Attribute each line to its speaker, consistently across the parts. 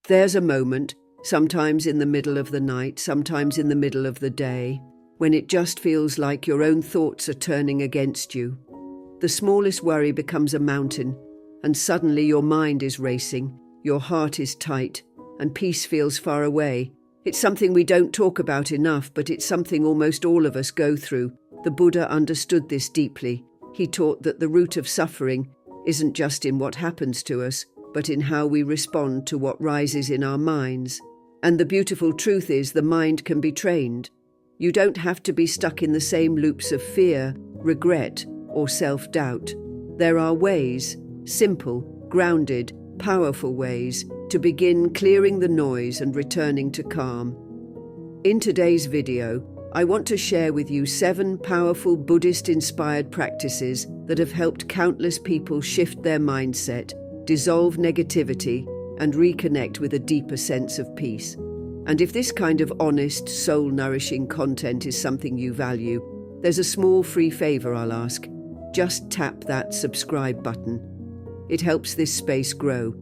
Speaker 1: There's a moment, sometimes in the middle of the night, sometimes in the middle of the day, when it just feels like your own thoughts are turning against you. The smallest worry becomes a mountain, and suddenly your mind is racing, your heart is tight, and peace feels far away. It's something we don't talk about enough, but it's something almost all of us go through. The Buddha understood this deeply. He taught that the root of suffering isn't just in what happens to us, but in how we respond to what rises in our minds. And the beautiful truth is the mind can be trained. You don't have to be stuck in the same loops of fear, regret, or self-doubt. There are ways, simple, grounded, powerful ways, to begin clearing the noise and returning to calm. In today's video, I want to share with you 7 powerful Buddhist-inspired practices that have helped countless people shift their mindset, dissolve negativity, and reconnect with a deeper sense of peace. And if this kind of honest, soul-nourishing content is something you value, there's a small free favor I'll ask. Just tap that subscribe button. It helps this space grow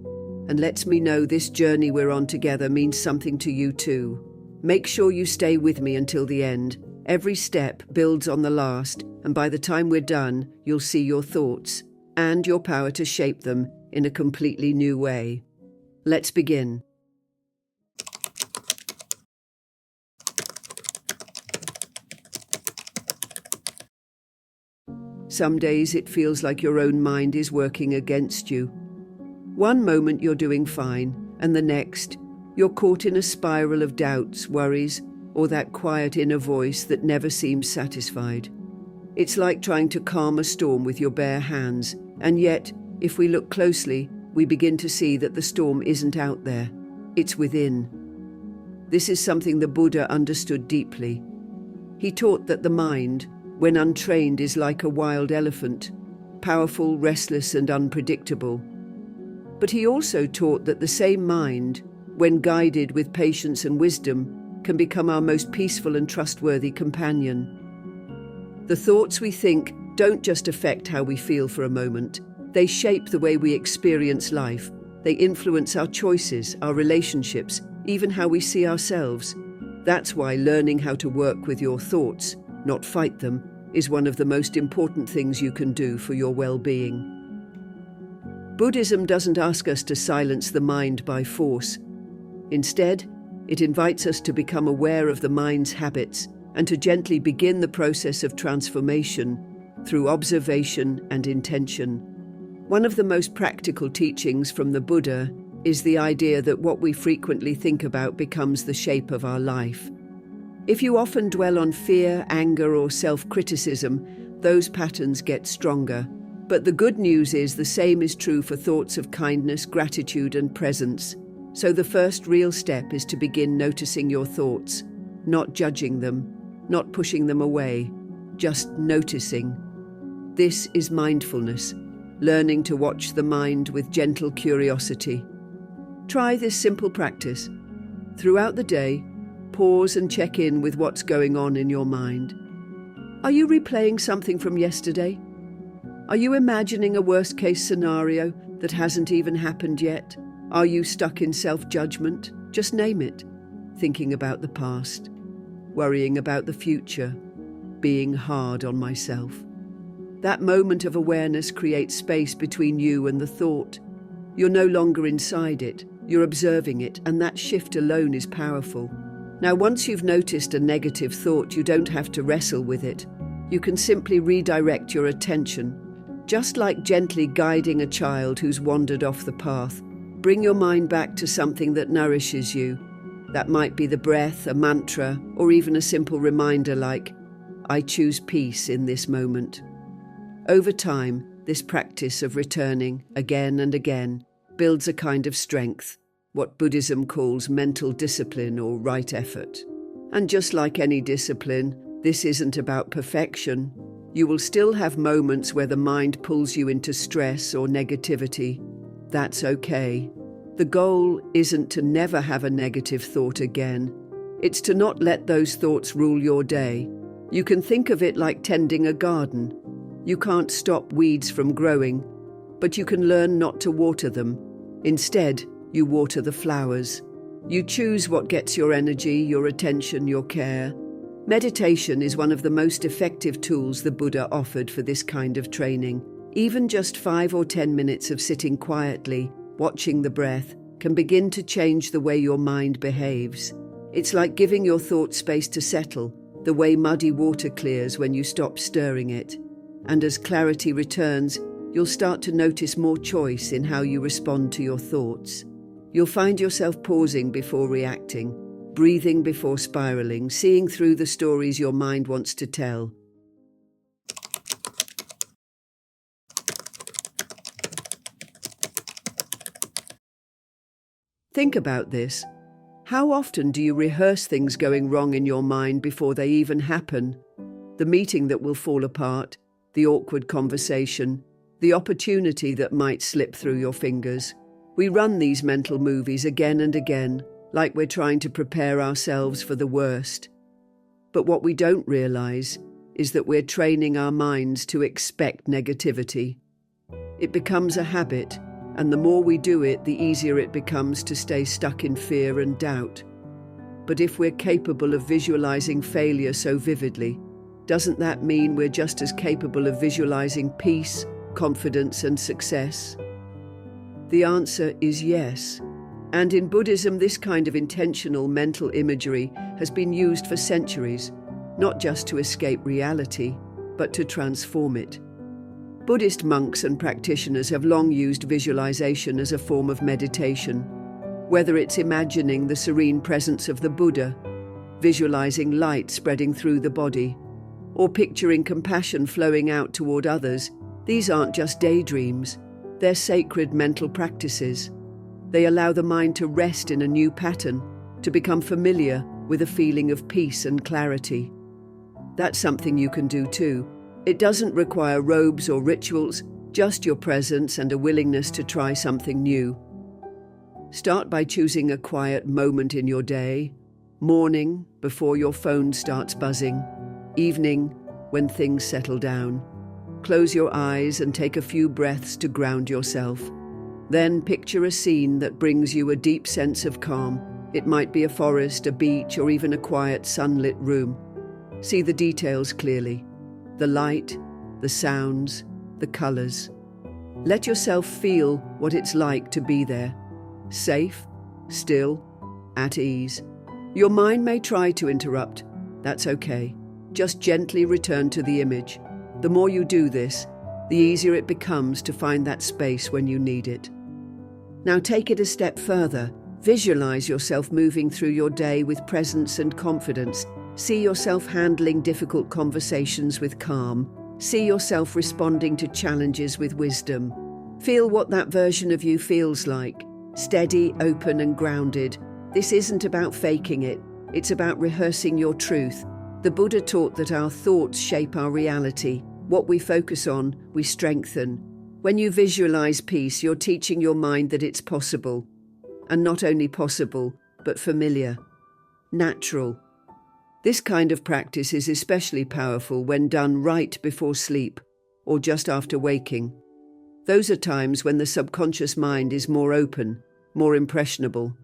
Speaker 1: and lets me know this journey we're on together means something to you too. Make sure you stay with me until the end. Every step builds on the last, and by the time we're done, you'll see your thoughts and your power to shape them in a completely new way. Let's begin. Some days it feels like your own mind is working against you. One moment you're doing fine, and the next, you're caught in a spiral of doubts, worries, or that quiet inner voice that never seems satisfied. It's like trying to calm a storm with your bare hands, and yet, if we look closely, we begin to see that the storm isn't out there, it's within. This is something the Buddha understood deeply. He taught that the mind, when untrained, is like a wild elephant, powerful, restless, and unpredictable. But he also taught that the same mind, when guided with patience and wisdom, can become our most peaceful and trustworthy companion. The thoughts we think don't just affect how we feel for a moment. They shape the way we experience life. They influence our choices, our relationships, even how we see ourselves. That's why learning how to work with your thoughts, not fight them, is one of the most important things you can do for your well-being. Buddhism doesn't ask us to silence the mind by force. Instead, it invites us to become aware of the mind's habits and to gently begin the process of transformation through observation and intention. One of the most practical teachings from the Buddha is the idea that what we frequently think about becomes the shape of our life. If you often dwell on fear, anger, or self-criticism, those patterns get stronger. But the good news is the same is true for thoughts of kindness, gratitude, and presence. So the first real step is to begin noticing your thoughts, not judging them, not pushing them away, just noticing. This is mindfulness, learning to watch the mind with gentle curiosity. Try this simple practice. Throughout the day, pause and check in with what's going on in your mind. Are you replaying something from yesterday? Are you imagining a worst-case scenario that hasn't even happened yet? Are you stuck in self-judgment? Just name it. Thinking about the past, worrying about the future, being hard on myself. That moment of awareness creates space between you and the thought. You're no longer inside it, you're observing it, and that shift alone is powerful. Now, once you've noticed a negative thought, you don't have to wrestle with it. You can simply redirect your attention. Just like gently guiding a child who's wandered off the path, bring your mind back to something that nourishes you. That might be the breath, a mantra, or even a simple reminder like, I choose peace in this moment. Over time, this practice of returning again and again builds a kind of strength, what Buddhism calls mental discipline or right effort. And just like any discipline, this isn't about perfection. You will still have moments where the mind pulls you into stress or negativity. That's okay. The goal isn't to never have a negative thought again. It's to not let those thoughts rule your day. You can think of it like tending a garden. You can't stop weeds from growing, but you can learn not to water them. Instead, You water the flowers. You choose what gets your energy, your attention, your care. Meditation is one of the most effective tools the Buddha offered for this kind of training. Even just 5 or 10 minutes of sitting quietly, watching the breath, can begin to change the way your mind behaves. It's like giving your thoughts space to settle, the way muddy water clears when you stop stirring it. And as clarity returns, you'll start to notice more choice in how you respond to your thoughts. You'll find yourself pausing before reacting, breathing before spiraling, seeing through the stories your mind wants to tell. Think about this. How often do you rehearse things going wrong in your mind before they even happen? The meeting that will fall apart, the awkward conversation, the opportunity that might slip through your fingers. We run these mental movies again and again, like we're trying to prepare ourselves for the worst. But what we don't realize is that we're training our minds to expect negativity. It becomes a habit, and the more we do it, the easier it becomes to stay stuck in fear and doubt. But if we're capable of visualizing failure so vividly, doesn't that mean we're just as capable of visualizing peace, confidence, and success? The answer is yes. And in Buddhism, this kind of intentional mental imagery has been used for centuries, not just to escape reality, but to transform it. Buddhist monks and practitioners have long used visualization as a form of meditation, whether it's imagining the serene presence of the Buddha, visualizing light spreading through the body, or picturing compassion flowing out toward others. These aren't just daydreams, they're sacred mental practices. They allow the mind to rest in a new pattern, to become familiar with a feeling of peace and clarity. That's something you can do too. It doesn't require robes or rituals, just your presence and a willingness to try something new. Start by choosing a quiet moment in your day, morning before your phone starts buzzing, evening when things settle down. Close your eyes and take a few breaths to ground yourself. Then picture a scene that brings you a deep sense of calm. It might be a forest, a beach, or even a quiet sunlit room. See the details clearly. The light, the sounds, the colors. Let yourself feel what it's like to be there. Safe, still, at ease. Your mind may try to interrupt. That's okay. Just gently return to the image. The more you do this, the easier it becomes to find that space when you need it. Now take it a step further. Visualize yourself moving through your day with presence and confidence. See yourself handling difficult conversations with calm. See yourself responding to challenges with wisdom. Feel what that version of you feels like. Steady, open, and grounded. This isn't about faking it. It's about rehearsing your truth. The Buddha taught that our thoughts shape our reality. What we focus on, we strengthen. When you visualize peace, you're teaching your mind that it's possible. And not only possible, but familiar. Natural. This kind of practice is especially powerful when done right before sleep or just after waking. Those are times when the subconscious mind is more open, more impressionable.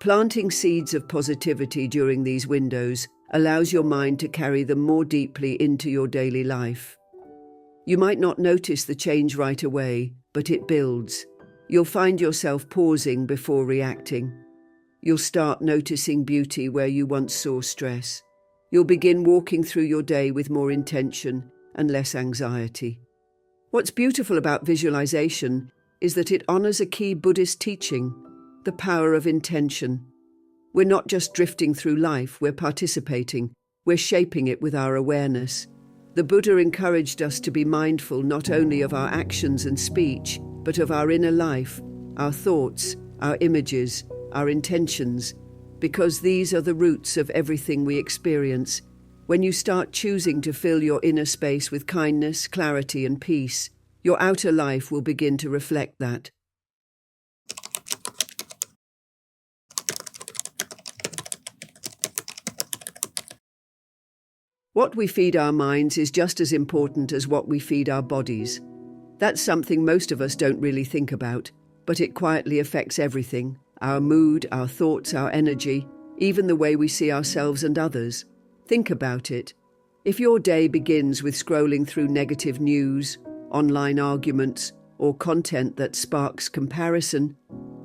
Speaker 1: Planting seeds of positivity during these windows allows your mind to carry them more deeply into your daily life. You might not notice the change right away, but it builds. You'll find yourself pausing before reacting. You'll start noticing beauty where you once saw stress. You'll begin walking through your day with more intention and less anxiety. What's beautiful about visualization is that it honors a key Buddhist teaching, the power of intention. We're not just drifting through life, we're participating. We're shaping it with our awareness. The Buddha encouraged us to be mindful not only of our actions and speech, but of our inner life, our thoughts, our images, our intentions, because these are the roots of everything we experience. When you start choosing to fill your inner space with kindness, clarity, and peace, your outer life will begin to reflect that. What we feed our minds is just as important as what we feed our bodies. That's something most of us don't really think about, but it quietly affects everything: our mood, our thoughts, our energy, even the way we see ourselves and others. Think about it. If your day begins with scrolling through negative news, online arguments, or content that sparks comparison,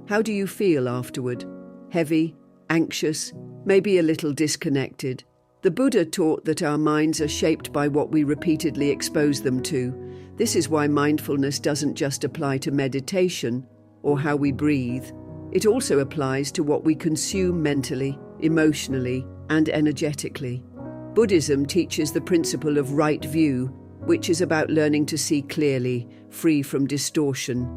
Speaker 1: how do you feel afterward? Heavy, anxious, maybe a little disconnected? The Buddha taught that our minds are shaped by what we repeatedly expose them to. This is why mindfulness doesn't just apply to meditation or how we breathe. It also applies to what we consume mentally, emotionally, and energetically. Buddhism teaches the principle of right view, which is about learning to see clearly, free from distortion.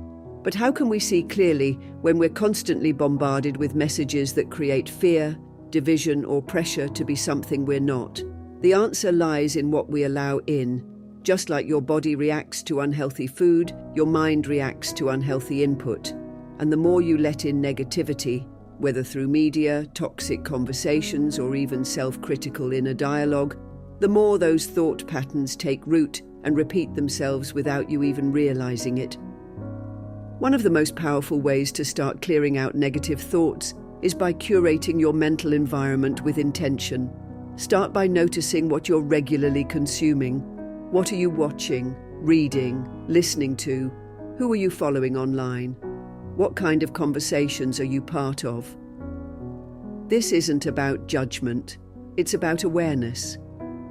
Speaker 1: But how can we see clearly when we're constantly bombarded with messages that create fear, division, or pressure to be something we're not? The answer lies in what we allow in. Just like your body reacts to unhealthy food, your mind reacts to unhealthy input. And the more you let in negativity, whether through media, toxic conversations, or even self-critical inner dialogue, the more those thought patterns take root and repeat themselves without you even realizing it. One of the most powerful ways to start clearing out negative thoughts is by curating your mental environment with intention. Start by noticing what you're regularly consuming. What are you watching, reading, listening to? Who are you following online? What kind of conversations are you part of? This isn't about judgment, it's about awareness.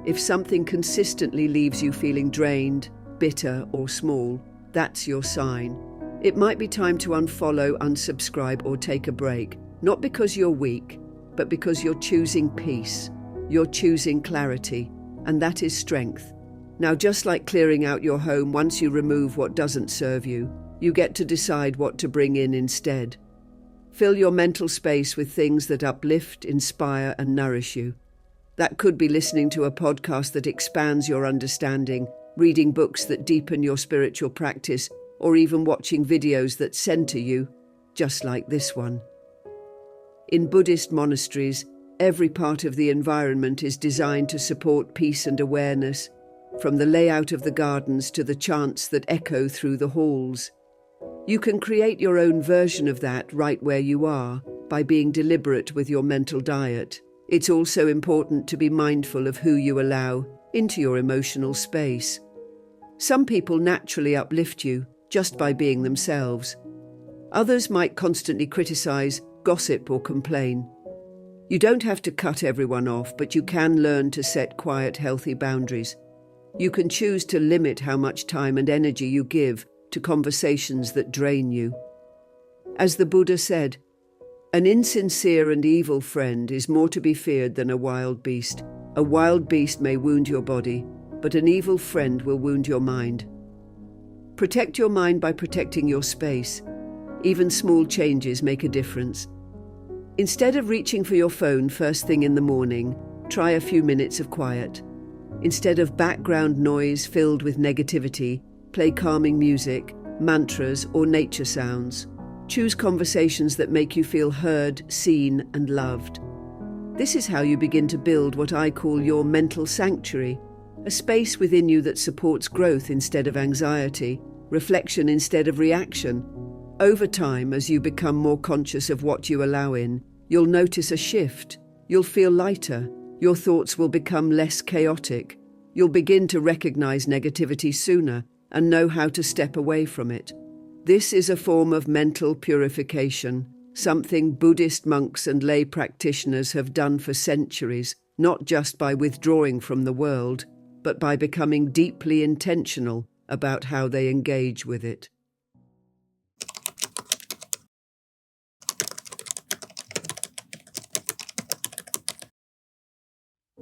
Speaker 1: If something consistently leaves you feeling drained, bitter, or small, that's your sign. It might be time to unfollow, unsubscribe, or take a break, not because you're weak, but because you're choosing peace. You're choosing clarity, and that is strength. Now, just like clearing out your home, once you remove what doesn't serve you, you get to decide what to bring in instead. Fill your mental space with things that uplift, inspire, and nourish you. That could be listening to a podcast that expands your understanding, reading books that deepen your spiritual practice, or even watching videos that center you, just like this one. In Buddhist monasteries, every part of the environment is designed to support peace and awareness, from the layout of the gardens to the chants that echo through the halls. You can create your own version of that right where you are, by being deliberate with your mental diet. It's also important to be mindful of who you allow into your emotional space. Some people naturally uplift you just by being themselves. Others might constantly criticize, gossip, or complain. You don't have to cut everyone off, but you can learn to set quiet, healthy boundaries. You can choose to limit how much time and energy you give to conversations that drain you. As the Buddha said, an insincere and evil friend is more to be feared than a wild beast. A wild beast may wound your body, but an evil friend will wound your mind. Protect your mind by protecting your space. Even small changes make a difference. Instead of reaching for your phone first thing in the morning, try a few minutes of quiet. Instead of background noise filled with negativity, play calming music, mantras, or nature sounds. Choose conversations that make you feel heard, seen, and loved. This is how you begin to build what I call your mental sanctuary, a space within you that supports growth instead of anxiety, reflection instead of reaction. Over time, as you become more conscious of what you allow in, you'll notice a shift. You'll feel lighter. Your thoughts will become less chaotic. You'll begin to recognize negativity sooner and know how to step away from it. This is a form of mental purification, something Buddhist monks and lay practitioners have done for centuries, not just by withdrawing from the world, but by becoming deeply intentional about how they engage with it.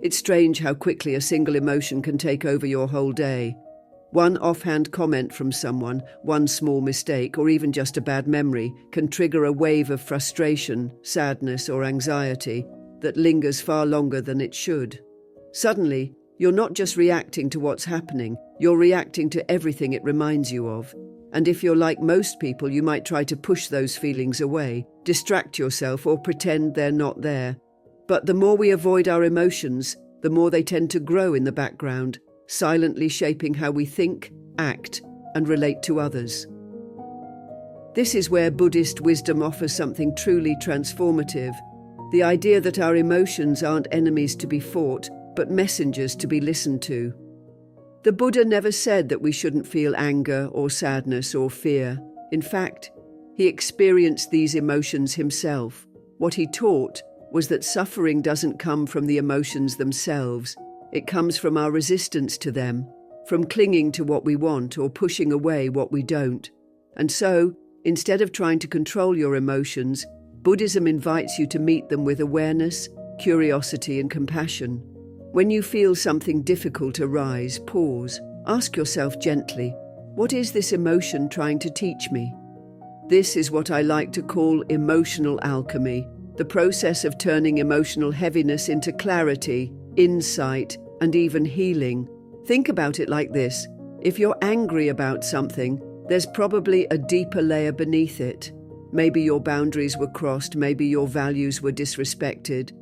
Speaker 1: It's strange how quickly a single emotion can take over your whole day. One offhand comment from someone, one small mistake, or even just a bad memory can trigger a wave of frustration, sadness, or anxiety that lingers far longer than it should. Suddenly, you're not just reacting to what's happening, you're reacting to everything it reminds you of. And if you're like most people, you might try to push those feelings away, distract yourself, or pretend they're not there. But the more we avoid our emotions, the more they tend to grow in the background, silently shaping how we think, act, and relate to others. This is where Buddhist wisdom offers something truly transformative, the idea that our emotions aren't enemies to be fought, but messengers to be listened to. The Buddha never said that we shouldn't feel anger or sadness or fear. In fact, he experienced these emotions himself. What he taught was that suffering doesn't come from the emotions themselves. It comes from our resistance to them, from clinging to what we want or pushing away what we don't. And so, instead of trying to control your emotions, Buddhism invites you to meet them with awareness, curiosity, and compassion. When you feel something difficult arise, pause. Ask yourself gently, what is this emotion trying to teach me? This is what I like to call emotional alchemy, the process of turning emotional heaviness into clarity, insight, and even healing. Think about it like this. If you're angry about something, there's probably a deeper layer beneath it. Maybe your boundaries were crossed, maybe your values were disrespected,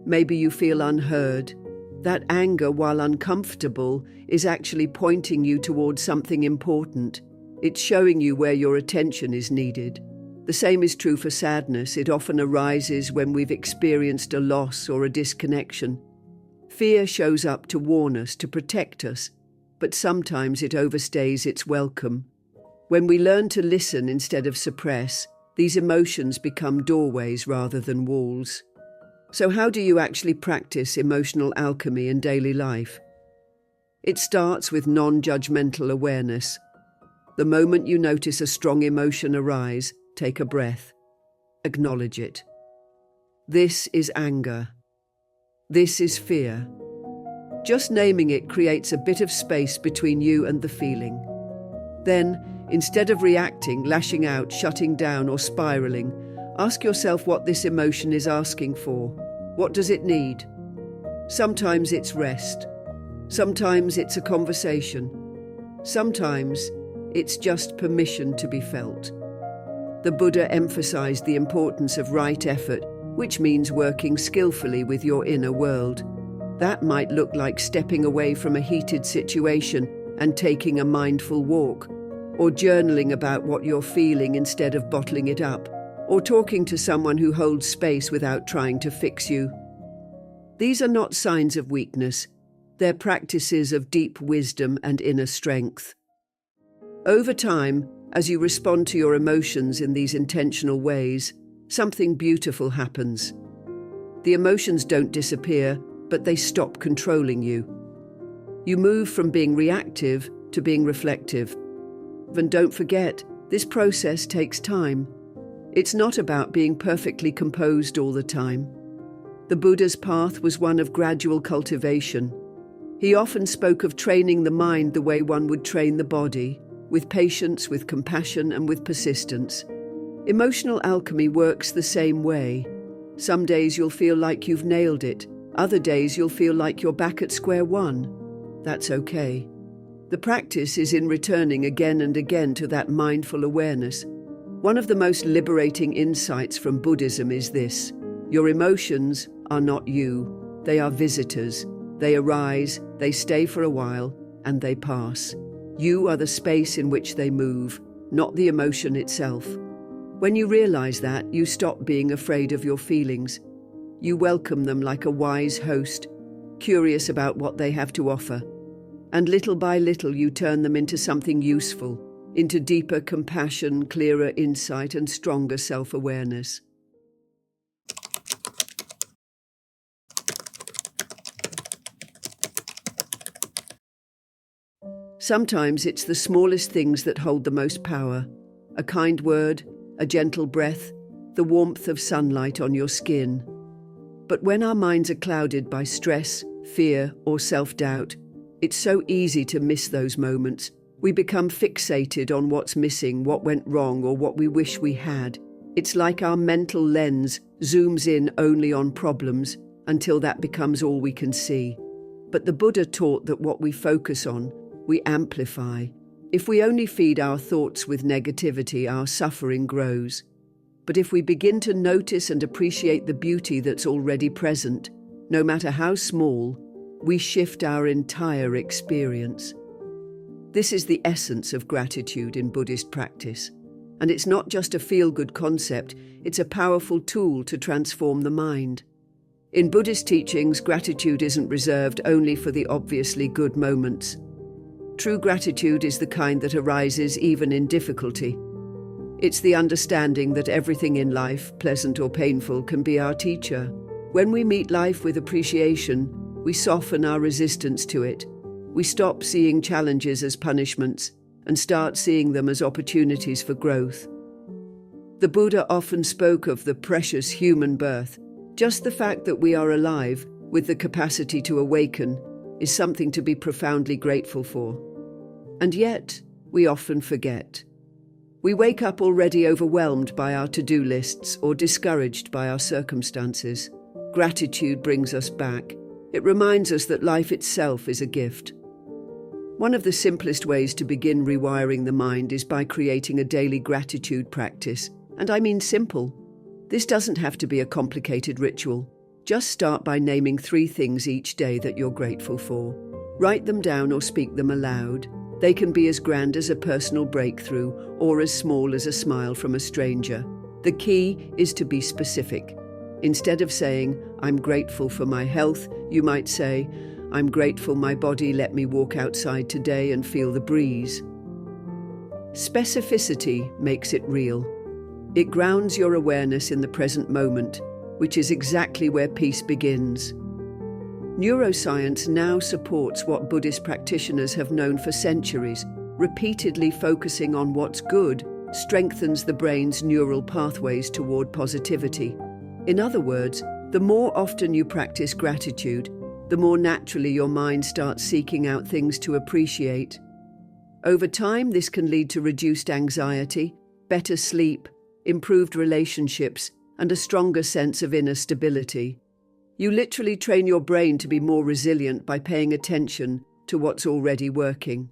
Speaker 1: maybe you feel unheard. That anger, while uncomfortable, is actually pointing you towards something important. It's showing you where your attention is needed. The same is true for sadness. It often arises when we've experienced a loss or a disconnection. Fear shows up to warn us, to protect us, but sometimes it overstays its welcome. When we learn to listen instead of suppress, these emotions become doorways rather than walls. So how do you actually practice emotional alchemy in daily life? It starts with non-judgmental awareness. The moment you notice a strong emotion arise, take a breath. Acknowledge it. This is anger. This is fear. Just naming it creates a bit of space between you and the feeling. Then, instead of reacting, lashing out, shutting down, or spiraling, ask yourself what this emotion is asking for. What does it need? Sometimes it's rest. Sometimes it's a conversation. Sometimes it's just permission to be felt. The Buddha emphasized the importance of right effort, which means working skillfully with your inner world. That might look like stepping away from a heated situation and taking a mindful walk, or journaling about what you're feeling instead of bottling it up, or talking to someone who holds space without trying to fix you. These are not signs of weakness. They're practices of deep wisdom and inner strength. Over time, as you respond to your emotions in these intentional ways, something beautiful happens. The emotions don't disappear, but they stop controlling you. You move from being reactive to being reflective. And don't forget, this process takes time. It's not about being perfectly composed all the time. The Buddha's path was one of gradual cultivation. He often spoke of training the mind the way one would train the body, with patience, with compassion, and with persistence. Emotional alchemy works the same way. Some days you'll feel like you've nailed it. Other days you'll feel like you're back at square one. That's okay. The practice is in returning again and again to that mindful awareness. One of the most liberating insights from Buddhism is this: your emotions are not you. They are visitors. They arise, they stay for a while, and they pass. You are the space in which they move, not the emotion itself. When you realize that, you stop being afraid of your feelings. You welcome them like a wise host, curious about what they have to offer. And little by little you turn them into something useful, into deeper compassion, clearer insight, and stronger self-awareness. Sometimes it's the smallest things that hold the most power. A kind word, a gentle breath, the warmth of sunlight on your skin. But when our minds are clouded by stress, fear, or self-doubt, it's so easy to miss those moments. We become fixated on what's missing, what went wrong, or what we wish we had. It's like our mental lens zooms in only on problems until that becomes all we can see. But the Buddha taught that what we focus on, we amplify. If we only feed our thoughts with negativity, our suffering grows. But if we begin to notice and appreciate the beauty that's already present, no matter how small, we shift our entire experience. This is the essence of gratitude in Buddhist practice. And it's not just a feel-good concept, it's a powerful tool to transform the mind. In Buddhist teachings, gratitude isn't reserved only for the obviously good moments. True gratitude is the kind that arises even in difficulty. It's the understanding that everything in life, pleasant or painful, can be our teacher. When we meet life with appreciation, we soften our resistance to it. We stop seeing challenges as punishments and start seeing them as opportunities for growth. The Buddha often spoke of the precious human birth. Just the fact that we are alive, with the capacity to awaken, is something to be profoundly grateful for. And yet, we often forget. We wake up already overwhelmed by our to-do lists or discouraged by our circumstances. Gratitude brings us back. It reminds us that life itself is a gift. One of the simplest ways to begin rewiring the mind is by creating a daily gratitude practice. And I mean simple. This doesn't have to be a complicated ritual. Just start by naming 3 things each day that you're grateful for. Write them down or speak them aloud. They can be as grand as a personal breakthrough or as small as a smile from a stranger. The key is to be specific. Instead of saying, "I'm grateful for my health," you might say, "I'm grateful my body let me walk outside today and feel the breeze." Specificity makes it real. It grounds your awareness in the present moment, which is exactly where peace begins. Neuroscience now supports what Buddhist practitioners have known for centuries. Repeatedly focusing on what's good strengthens the brain's neural pathways toward positivity. In other words, the more often you practice gratitude, the more naturally your mind starts seeking out things to appreciate. Over time, this can lead to reduced anxiety, better sleep, improved relationships, and a stronger sense of inner stability. You literally train your brain to be more resilient by paying attention to what's already working.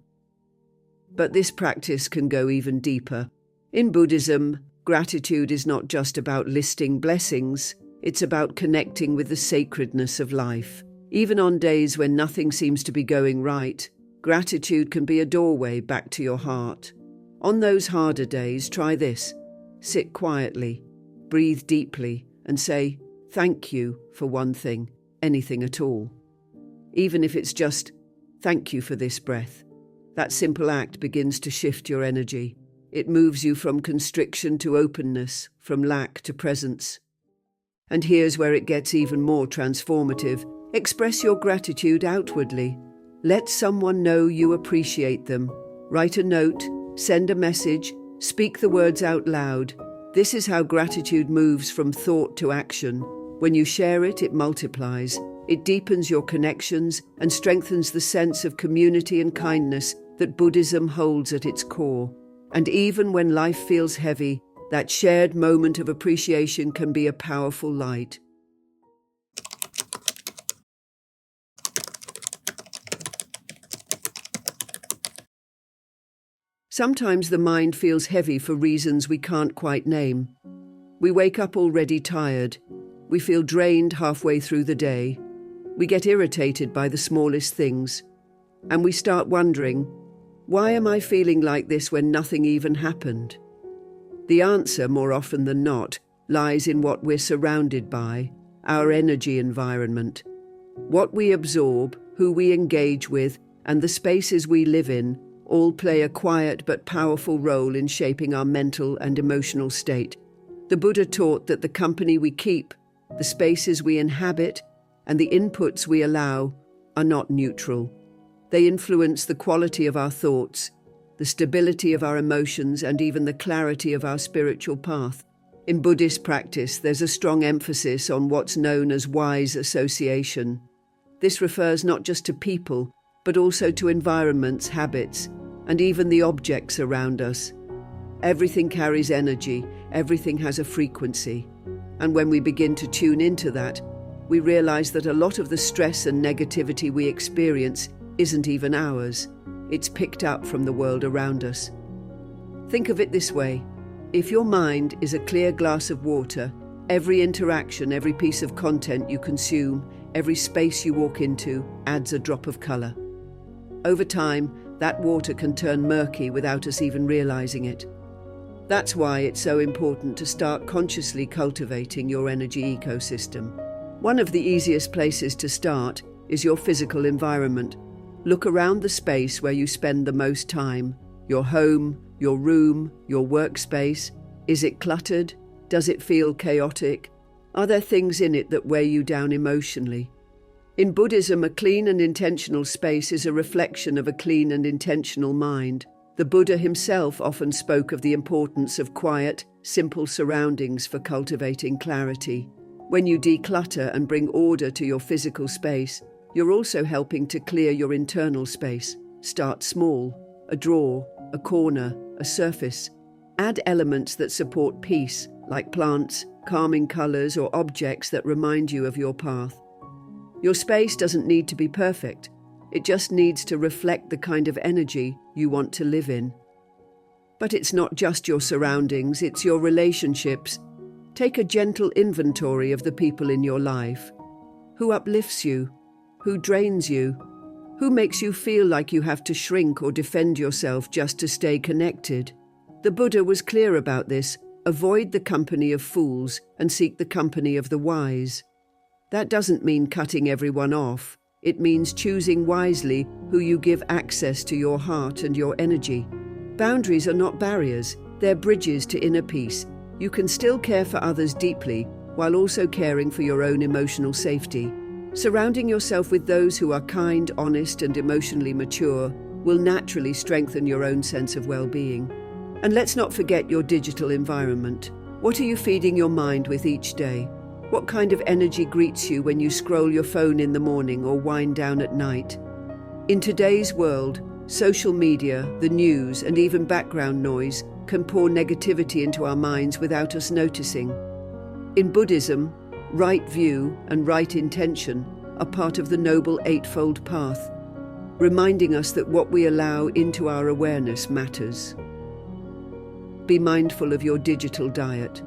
Speaker 1: But this practice can go even deeper. In Buddhism, gratitude is not just about listing blessings, it's about connecting with the sacredness of life. Even on days when nothing seems to be going right, gratitude can be a doorway back to your heart. On those harder days, try this. Sit quietly, breathe deeply, and say, "Thank you" for one thing, anything at all. Even if it's just, "Thank you for this breath." That simple act begins to shift your energy. It moves you from constriction to openness, from lack to presence. And here's where it gets even more transformative. Express your gratitude outwardly. Let someone know you appreciate them. Write a note, send a message, speak the words out loud. This is how gratitude moves from thought to action. When you share it, it multiplies. It deepens your connections and strengthens the sense of community and kindness that Buddhism holds at its core. And even when life feels heavy, that shared moment of appreciation can be a powerful light. Sometimes the mind feels heavy for reasons we can't quite name. We wake up already tired. We feel drained halfway through the day. We get irritated by the smallest things. And we start wondering, why am I feeling like this when nothing even happened? The answer, more often than not, lies in what we're surrounded by, our energy environment. What we absorb, who we engage with, and the spaces we live in all play a quiet but powerful role in shaping our mental and emotional state. The Buddha taught that the company we keep, the spaces we inhabit, and the inputs we allow are not neutral. They influence the quality of our thoughts, the stability of our emotions, and even the clarity of our spiritual path. In Buddhist practice, there's a strong emphasis on what's known as wise association. This refers not just to people, but also to environments, habits, and even the objects around us. Everything carries energy, everything has a frequency. And when we begin to tune into that, we realize that a lot of the stress and negativity we experience isn't even ours. It's picked up from the world around us. Think of it this way. If your mind is a clear glass of water, every interaction, every piece of content you consume, every space you walk into adds a drop of color. Over time, that water can turn murky without us even realizing it. That's why it's so important to start consciously cultivating your energy ecosystem. One of the easiest places to start is your physical environment. Look around the space where you spend the most time. Your home, your room, your workspace. Is it cluttered? Does it feel chaotic? Are there things in it that weigh you down emotionally? In Buddhism, a clean and intentional space is a reflection of a clean and intentional mind. The Buddha himself often spoke of the importance of quiet, simple surroundings for cultivating clarity. When you declutter and bring order to your physical space, you're also helping to clear your internal space. Start small: a drawer, a corner, a surface. Add elements that support peace, like plants, calming colors, or objects that remind you of your path. Your space doesn't need to be perfect. It just needs to reflect the kind of energy you want to live in. But it's not just your surroundings, it's your relationships. Take a gentle inventory of the people in your life. Who uplifts you? Who drains you? Who makes you feel like you have to shrink or defend yourself just to stay connected? The Buddha was clear about this. Avoid the company of fools and seek the company of the wise. That doesn't mean cutting everyone off. It means choosing wisely who you give access to your heart and your energy. Boundaries are not barriers, they're bridges to inner peace. You can still care for others deeply while also caring for your own emotional safety. Surrounding yourself with those who are kind, honest, and emotionally mature will naturally strengthen your own sense of well-being. And let's not forget your digital environment. What are you feeding your mind with each day? What kind of energy greets you when you scroll your phone in the morning or wind down at night? In today's world, social media, the news, and even background noise can pour negativity into our minds without us noticing. In Buddhism, right view and right intention are part of the Noble Eightfold Path, reminding us that what we allow into our awareness matters. Be mindful of your digital diet.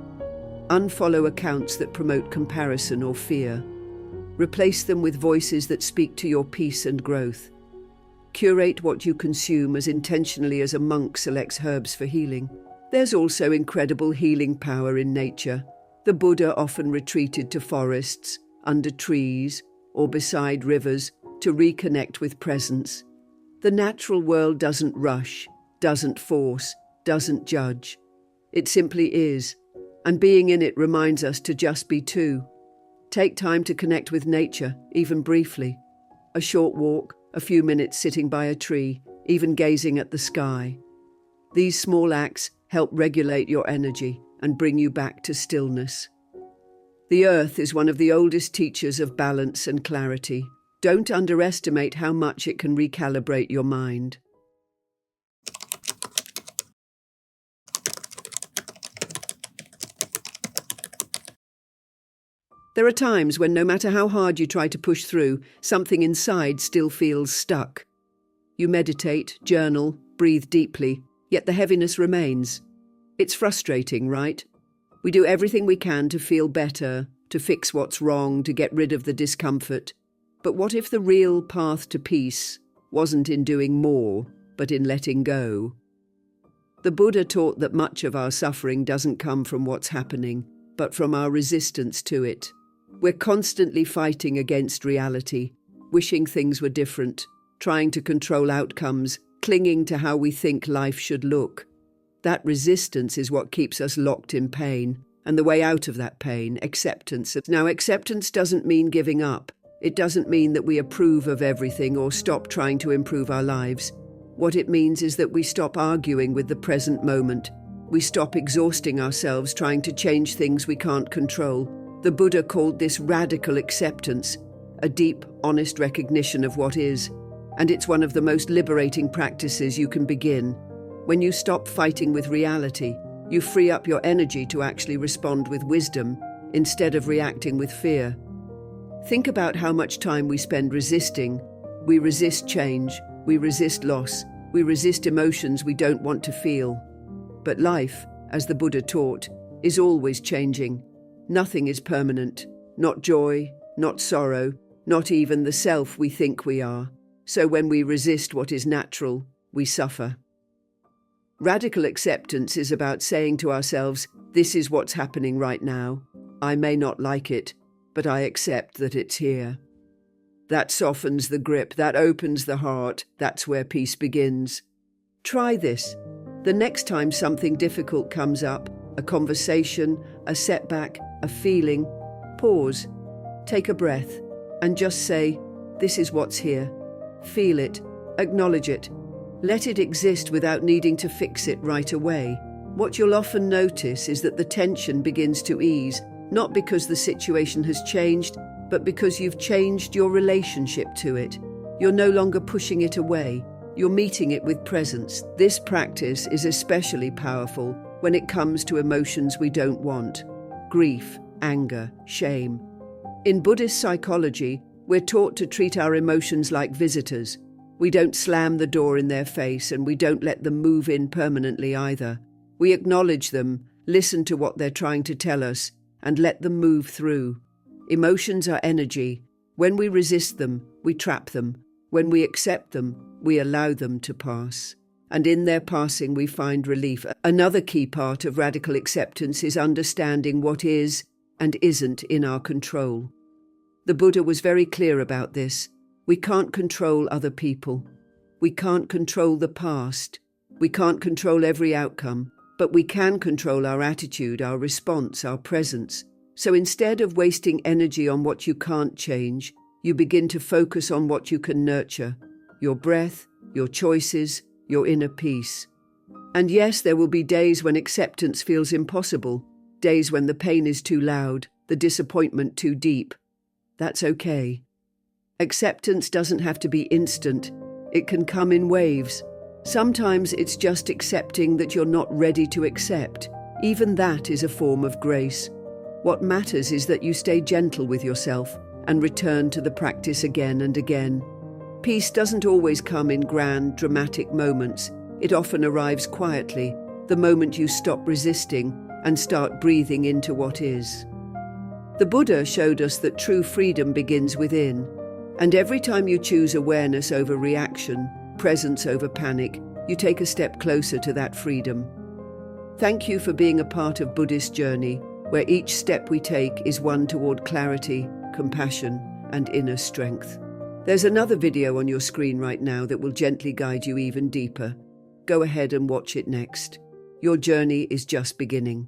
Speaker 1: Unfollow accounts that promote comparison or fear. Replace them with voices that speak to your peace and growth. Curate what you consume as intentionally as a monk selects herbs for healing. There's also incredible healing power in nature. The Buddha often retreated to forests, under trees, or beside rivers to reconnect with presence. The natural world doesn't rush, doesn't force, doesn't judge. It simply is. And being in it reminds us to just be too. Take time to connect with nature, even briefly. A short walk, a few minutes sitting by a tree, even gazing at the sky. These small acts help regulate your energy and bring you back to stillness. The earth is one of the oldest teachers of balance and clarity. Don't underestimate how much it can recalibrate your mind. There are times when no matter how hard you try to push through, something inside still feels stuck. You meditate, journal, breathe deeply, yet the heaviness remains. It's frustrating, right? We do everything we can to feel better, to fix what's wrong, to get rid of the discomfort. But what if the real path to peace wasn't in doing more, but in letting go? The Buddha taught that much of our suffering doesn't come from what's happening, but from our resistance to it. We're constantly fighting against reality, wishing things were different, trying to control outcomes, clinging to how we think life should look. That resistance is what keeps us locked in pain, and the way out of that pain, acceptance. Now, acceptance doesn't mean giving up. It doesn't mean that we approve of everything or stop trying to improve our lives. What it means is that we stop arguing with the present moment. We stop exhausting ourselves trying to change things we can't control. The Buddha called this radical acceptance, a deep, honest recognition of what is. And it's one of the most liberating practices you can begin. When you stop fighting with reality, you free up your energy to actually respond with wisdom instead of reacting with fear. Think about how much time we spend resisting. We resist change, we resist loss, we resist emotions we don't want to feel. But life, as the Buddha taught, is always changing. Nothing is permanent, not joy, not sorrow, not even the self we think we are. So when we resist what is natural, we suffer. Radical acceptance is about saying to ourselves, this is what's happening right now. I may not like it, but I accept that it's here. That softens the grip, that opens the heart, that's where peace begins. Try this. The next time something difficult comes up, a conversation, a setback, a feeling, pause, take a breath, and just say, this is what's here. Feel it, acknowledge it. Let it exist without needing to fix it right away. What you'll often notice is that the tension begins to ease, not because the situation has changed, but because you've changed your relationship to it. You're no longer pushing it away. You're meeting it with presence. This practice is especially powerful when it comes to emotions we don't want: grief, anger, shame. In Buddhist psychology, we're taught to treat our emotions like visitors. We don't slam the door in their face, and we don't let them move in permanently either. We acknowledge them, listen to what they're trying to tell us, and let them move through. Emotions are energy. When we resist them, we trap them. When we accept them, we allow them to pass. And in their passing, we find relief. Another key part of radical acceptance is understanding what is and isn't in our control. The Buddha was very clear about this. We can't control other people. We can't control the past. We can't control every outcome, but we can control our attitude, our response, our presence. So instead of wasting energy on what you can't change, you begin to focus on what you can nurture: your breath, your choices, your inner peace. And yes, there will be days when acceptance feels impossible, days when the pain is too loud, the disappointment too deep. That's okay. Acceptance doesn't have to be instant. It can come in waves. Sometimes it's just accepting that you're not ready to accept. Even that is a form of grace. What matters is that you stay gentle with yourself and return to the practice again and again. Peace doesn't always come in grand, dramatic moments. It often arrives quietly, the moment you stop resisting and start breathing into what is. The Buddha showed us that true freedom begins within. And every time you choose awareness over reaction, presence over panic, you take a step closer to that freedom. Thank you for being a part of Buddhist journey, where each step we take is one toward clarity, compassion, and inner strength. There's another video on your screen right now that will gently guide you even deeper. Go ahead and watch it next. Your journey is just beginning.